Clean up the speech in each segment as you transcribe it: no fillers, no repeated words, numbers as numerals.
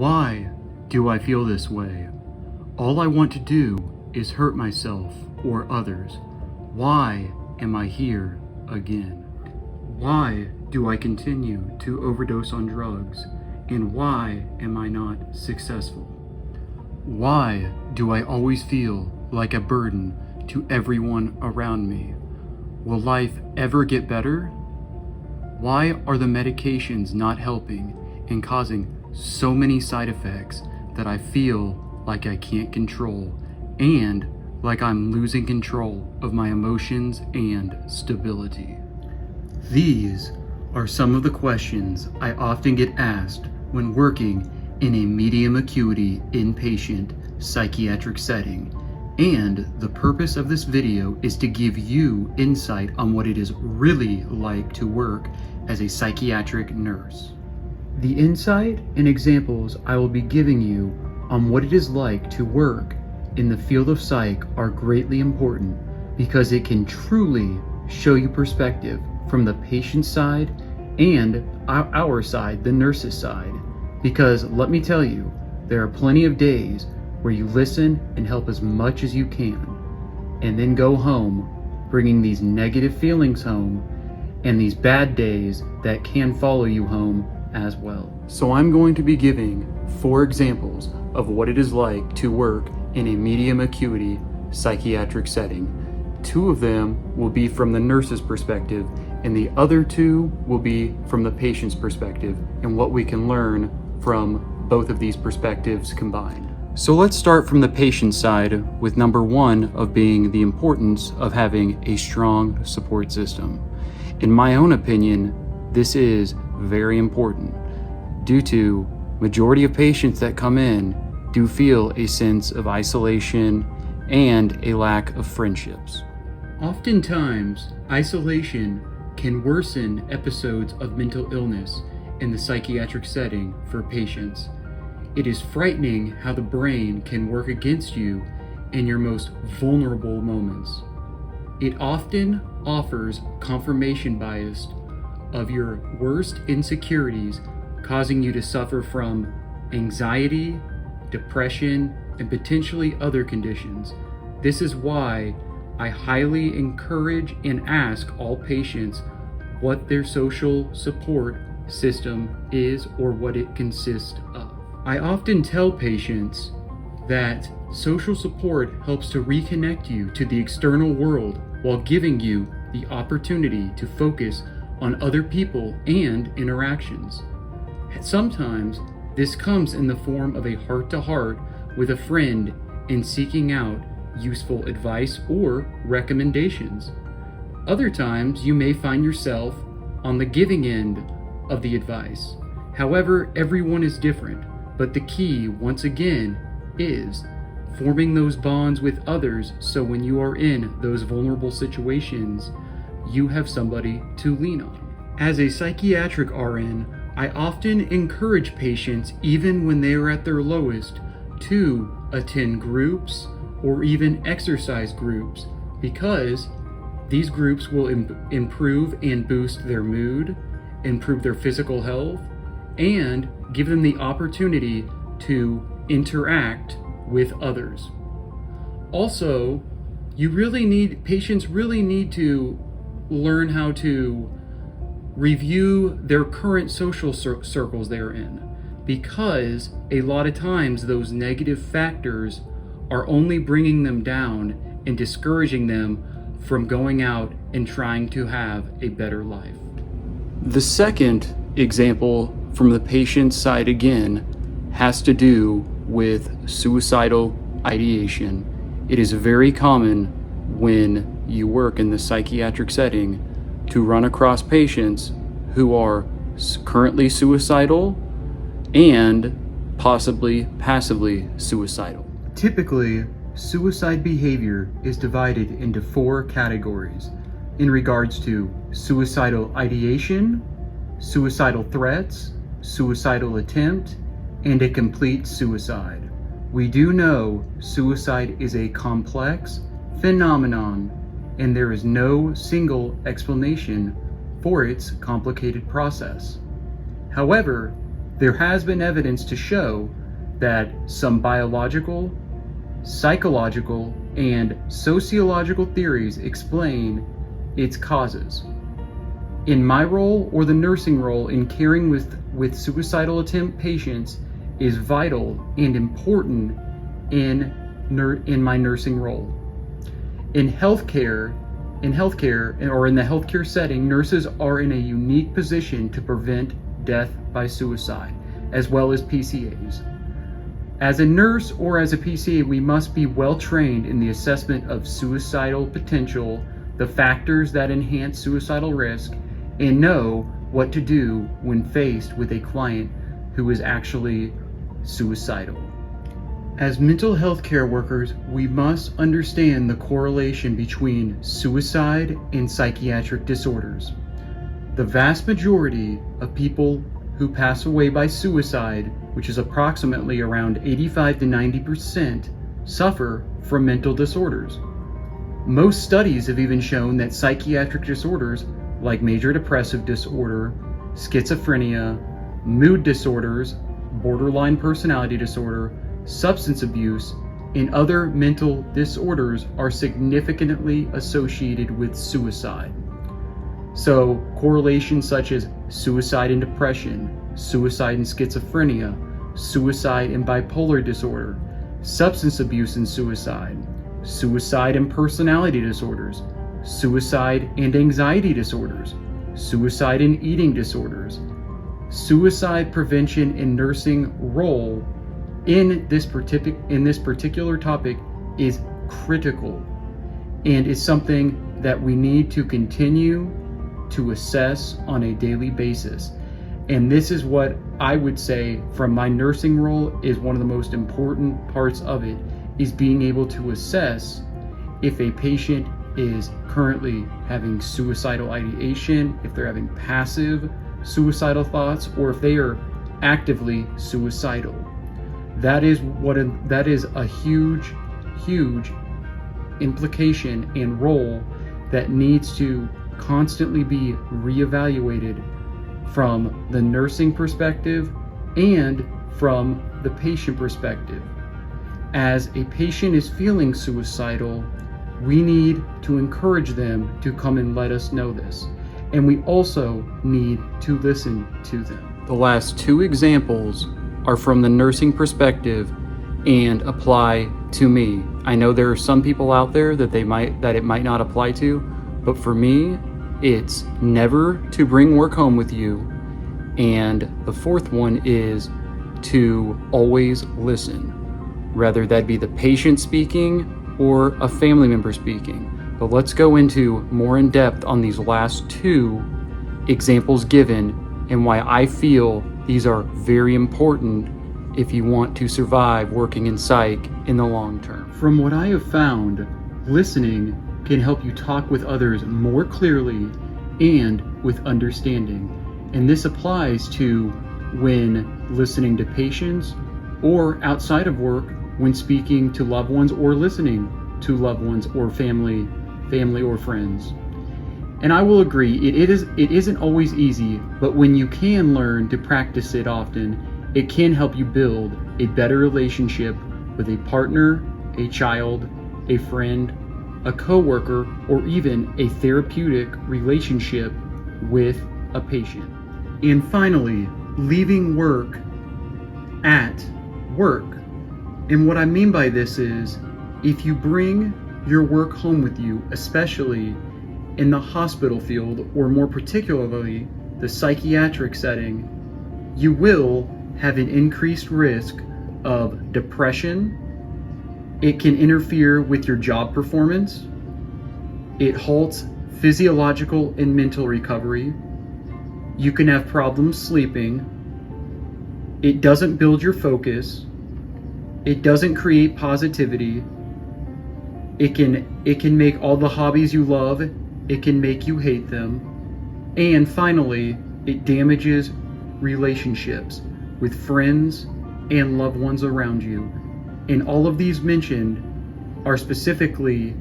Why do I feel this way? All I want to do is hurt myself or others. Why am I here again? Why do I continue to overdose on drugs? And why am I not successful? Why do I always feel like a burden to everyone around me? Will life ever get better? Why are the medications not helping and causing so many side effects that I feel like I can't control and like I'm losing control of my emotions and stability? These are some of the questions I often get asked when working in a medium acuity inpatient psychiatric setting, and the purpose of this video is to give you insight on what it is really like to work as a psychiatric nurse. The insight and examples I will be giving you on what it is like to work in the field of psych are greatly important because it can truly show you perspective from the patient side and our side, the nurse's side. Because let me tell you, there are plenty of days where you listen and help as much as you can, and then go home bringing these negative feelings home and these bad days that can follow you home as well. So I'm going to be giving 4 examples of what it is like to work in a medium acuity psychiatric setting. 2 of them will be from the nurse's perspective, and the other 2 will be from the patient's perspective and what we can learn from both of these perspectives combined. So let's start from the patient side with number 1 of being the importance of having a strong support system. In my own opinion, this is very important due to majority of patients that come in do feel a sense of isolation and a lack of friendships. Oftentimes, isolation can worsen episodes of mental illness in the psychiatric setting for patients. It is frightening how the brain can work against you in your most vulnerable moments. It often offers confirmation bias of your worst insecurities, causing you to suffer from anxiety, depression, and potentially other conditions. This is why I highly encourage and ask all patients what their social support system is or what it consists of. I often tell patients that social support helps to reconnect you to the external world while giving you the opportunity to focus on other people and interactions. Sometimes this comes in the form of a heart-to-heart with a friend in seeking out useful advice or recommendations. Other times you may find yourself on the giving end of the advice. However, everyone is different, but the key, once again, is forming those bonds with others so when you are in those vulnerable situations, you have somebody to lean on. As a psychiatric RN, I often encourage patients, even when they are at their lowest, to attend groups or even exercise groups, because these groups will improve and boost their mood, improve their physical health, and give them the opportunity to interact with others. Also, patients really need to learn how to review their current social circles they're in, because a lot of times those negative factors are only bringing them down and discouraging them from going out and trying to have a better life. The second example from the patient's side again has to do with suicidal ideation. It is very common when you work in the psychiatric setting to run across patients who are currently suicidal and possibly passively suicidal. Typically, suicide behavior is divided into 4 categories in regards to suicidal ideation, suicidal threats, suicidal attempt, and a complete suicide. We do know suicide is a complex phenomenon, and there is no single explanation for its complicated process. However, There has been evidence to show that some biological, psychological, and sociological theories explain its causes. In my role, or the nursing role in caring with suicidal attempt patients, is vital and important in my nursing role. In healthcare, or in the healthcare setting, nurses are in a unique position to prevent death by suicide, as well as PCAs. As a nurse or as a PCA, we must be well trained in the assessment of suicidal potential, the factors that enhance suicidal risk, and know what to do when faced with a client who is actually suicidal. As mental health care workers, we must understand the correlation between suicide and psychiatric disorders. The vast majority of people who pass away by suicide, which is approximately around 85 to 90%, suffer from mental disorders. Most studies have even shown that psychiatric disorders like major depressive disorder, schizophrenia, mood disorders, borderline personality disorder, substance abuse, and other mental disorders are significantly associated with suicide. So correlations such as suicide and depression, suicide and schizophrenia, suicide and bipolar disorder, substance abuse and suicide, suicide and personality disorders, suicide and anxiety disorders, suicide and eating disorders. Suicide prevention and nursing role in this particular topic is critical and is something that we need to continue to assess on a daily basis. And this is what I would say from my nursing role is one of the most important parts of it, is being able to assess if a patient is currently having suicidal ideation, if they're having passive suicidal thoughts, or if they are actively suicidal. That is a huge implication and role that needs to constantly be reevaluated from the nursing perspective and from the patient perspective. As a patient is feeling suicidal, we need to encourage them to come and let us know this. And we also need to listen to them. The last two examples are from the nursing perspective and apply to me. I know there are some people out there that it might not apply to, but for me, it's never to bring work home with you. And the fourth one is to always listen, whether that be the patient speaking or a family member speaking. But let's go into more in depth on these last two examples given and why I feel these are very important if you want to survive working in psych in the long term. From what I have found, listening can help you talk with others more clearly and with understanding. And this applies to when listening to patients or outside of work when speaking to loved ones or listening to loved ones or family or friends. And I will agree, it isn't always easy, but when you can learn to practice it often, it can help you build a better relationship with a partner, a child, a friend, a coworker, or even a therapeutic relationship with a patient. And finally, leaving work at work. And what I mean by this is, if you bring your work home with you, especially in the hospital field, or more particularly the psychiatric setting, you will have an increased risk of depression. It can interfere with your job performance. It halts physiological and mental recovery. You can have problems sleeping. It doesn't build your focus. It doesn't create positivity. It can make all the hobbies you love, it can make you hate them. And finally, it damages relationships with friends and loved ones around you. And all of these mentioned are specifically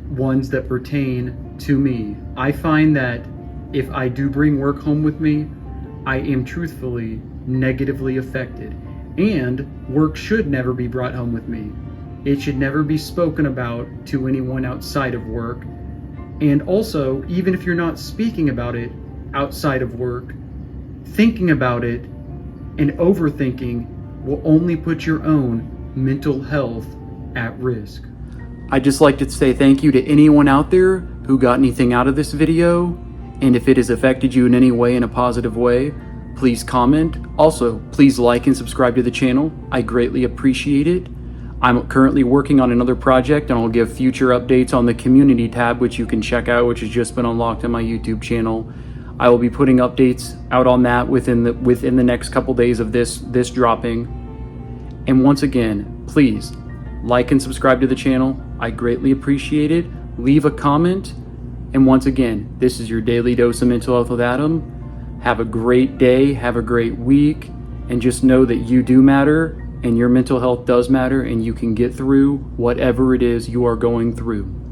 ones that pertain to me. I find that if I do bring work home with me, I am truthfully negatively affected. And work should never be brought home with me. It should never be spoken about to anyone outside of work. And also, even if you're not speaking about it outside of work, thinking about it and overthinking will only put your own mental health at risk. I'd just like to say thank you to anyone out there who got anything out of this video. And if it has affected you in any way in a positive way, please comment. Also, please like and subscribe to the channel. I greatly appreciate it. I'm currently working on another project, and I'll give future updates on the community tab, which you can check out, which has just been unlocked on my YouTube channel. I will be putting updates out on that within the next couple days of this dropping. And once again, please like and subscribe to the channel. I greatly appreciate it. Leave a comment. And once again, this is your daily dose of mental health with Adam. Have a great day, have a great week, and just know that you do matter and your mental health does matter, and you can get through whatever it is you are going through.